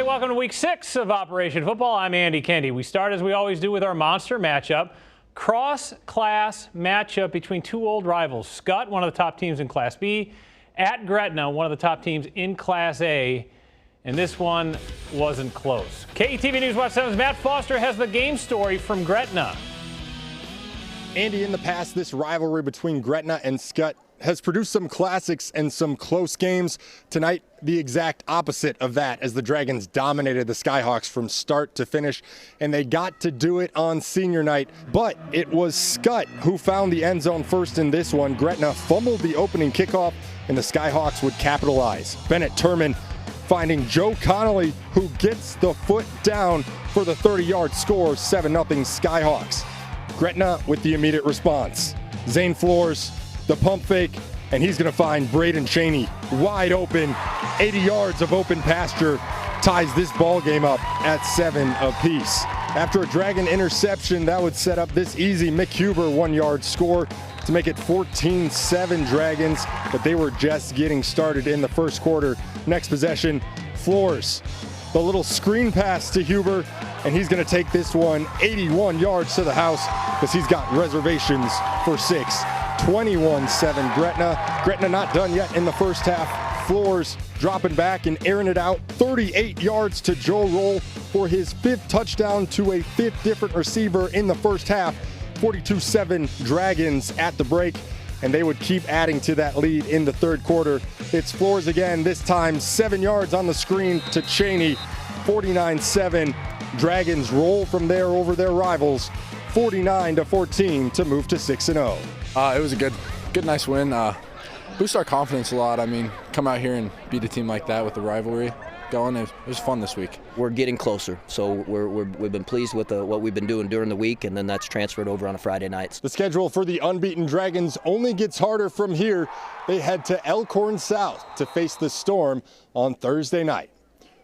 everybody. Welcome to week 6 of Operation Football. I'm Andy Kendi. We start, as we always do, with our monster matchup. Cross-class matchup between two old rivals. Skutt, one of the top teams in Class B, at Gretna, one of the top teams in Class A. And this one wasn't close. KETV News Watch 7's Matt Foster has the game story from Gretna. Andy, in the past, this rivalry between Gretna and Skutt has produced some classics and some close games. Tonight, the exact opposite of that, as the Dragons dominated the Skyhawks from start to finish, and they got to do it on senior night. But it was Skutt who found the end zone first in this one. Gretna fumbled the opening kickoff, and the Skyhawks would capitalize. Bennett Turman finding Joe Connolly, who gets the foot down for the 30-yard score, 7-0 Skyhawks. Gretna with the immediate response. Zane Flores, the pump fake, and he's going to find Braden Cheney wide open. 80 yards of open pasture ties this ball game up at 7 apiece. After a Dragon interception, that would set up this easy Mick Huber 1-yard score to make it 14-7 Dragons, but they were just getting started in the first quarter. Next possession, Flores, the little screen pass to Huber, and he's going to take this one 81 yards to the house because he's got reservations for 6. 21-7 Gretna. Gretna not done yet in the first half. Flores dropping back and airing it out 38 yards to Joe Roll for his 5th touchdown to a 5th different receiver in the first half. 42-7 Dragons at the break, and they would keep adding to that lead in the third quarter. It's Flores again, this time 7 yards on the screen to Cheney. 49-7. Dragons roll from there over their rivals, 49-14 to move to 6-0. It was a good, nice win. Boost our confidence a lot. I mean, come out here and beat a team like that with the rivalry going. It was fun this week. We're getting closer, so we've been pleased with what we've been doing during the week, and then that's transferred over on a Friday nights. The schedule for the unbeaten Dragons only gets harder from here. They head to Elkhorn South to face the Storm on Thursday night.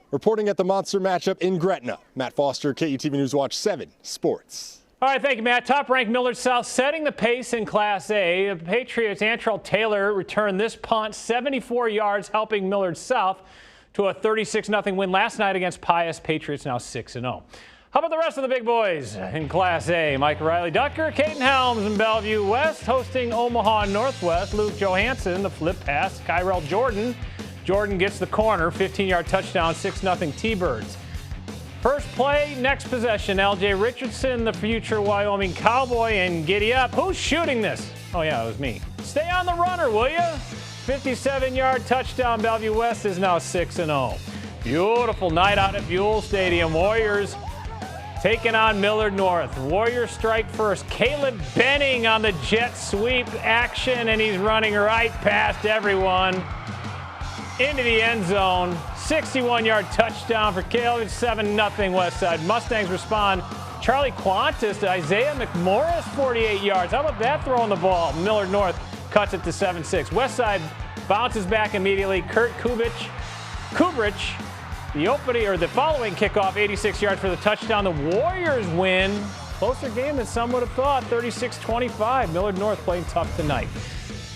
Reporting at the monster matchup in Gretna, Matt Foster, KETV News Watch 7 Sports. All right, thank you, Matt. Top-ranked Millard South setting the pace in Class A. The Patriots' Antrell Taylor returned this punt 74 yards, helping Millard South to a 36-0 win last night against Pius. Patriots now 6-0. How about the rest of the big boys in Class A? Mike Riley Ducker, Caden Helms in Bellevue West hosting Omaha Northwest. Luke Johansson, the flip pass. Kyrell Jordan. Jordan gets the corner, 15-yard touchdown, 6-0 T-Birds. First play, next possession. LJ Richardson, the future Wyoming Cowboy, and giddy up. Who's shooting this? Oh, yeah, it was me. Stay on the runner, will you? 57-yard touchdown. Bellevue West is now 6-0. Beautiful night out at Buell Stadium. Warriors taking on Millard North. Warriors strike first. Caleb Benning on the jet sweep action, and he's running right past everyone into the end zone. 61-yard touchdown for Caleb. 7-0 Westside. Mustangs respond. Charlie Qantas to Isaiah McMorris, 48 yards. How about that throwing the ball? Millard North cuts it to 7-6. Westside bounces back immediately. Kurt Kubrich, the following kickoff, 86 yards for the touchdown. The Warriors win. Closer game than some would have thought, 36-25. Millard North playing tough tonight.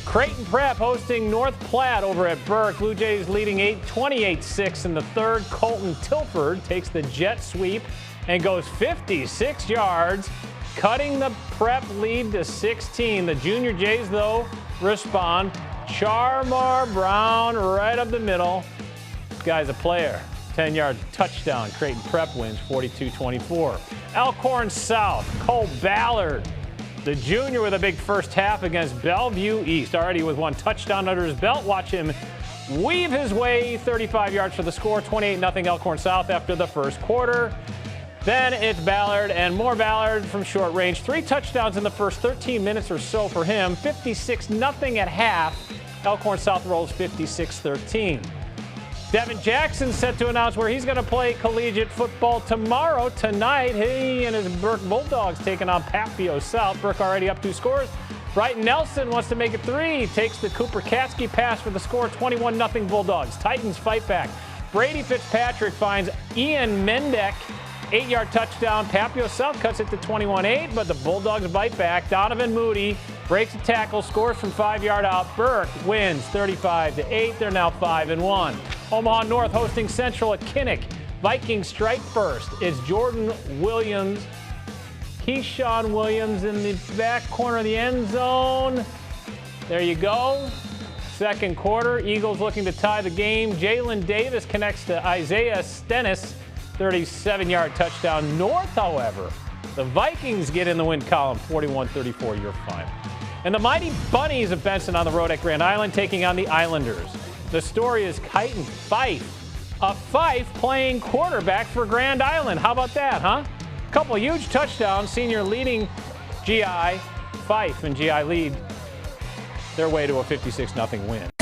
Creighton Prep hosting North Platte over at Burke. Blue Jays leading 28-6 in the third. Colton Tilford takes the jet sweep and goes 56 yards, cutting the Prep lead to 16. The Junior Jays, though, respond. Charmar Brown right up the middle. This guy's a player. 10-yard touchdown. Creighton Prep wins 42-24. Elkhorn South, Cole Ballard, the junior, with a big first half against Bellevue East. Already with 1 touchdown under his belt. Watch him weave his way 35 yards for the score. 28-0 Elkhorn South after the first quarter. Then it's Ballard and more Ballard from short range. 3 touchdowns in the first 13 minutes or so for him. 56-0 at half. Elkhorn South rolls 56-13. Devin Jackson set to announce where he's going to play collegiate football tomorrow. Tonight, he and his Burke Bulldogs taking on Papio South. Burke already up 2 scores. Brighton Nelson wants to make it 3. Takes the Cooper Katsky pass for the score, 21-0 Bulldogs. Titans fight back. Brady Fitzpatrick finds Ian Mendek, 8-yard touchdown. Papio South cuts it to 21-8, but the Bulldogs bite back. Donovan Moody breaks a tackle, scores from 5-yard out. Burke wins 35-8. They're now 5-1. Omaha North hosting Central at Kinnick. Vikings strike first. It's Jordan Williams. Keyshawn Williams in the back corner of the end zone. There you go. Second quarter, Eagles looking to tie the game. Jalen Davis connects to Isaiah Stennis. 37-yard touchdown. North, however, the Vikings get in the win column, 41-34, your final. And the Mighty Bunnies of Benson on the road at Grand Island taking on the Islanders. The story is Kyton Fife. A Fife playing quarterback for Grand Island. How about that, huh? Couple huge touchdowns. Senior leading GI. Fife and GI lead their way to a 56-0 win.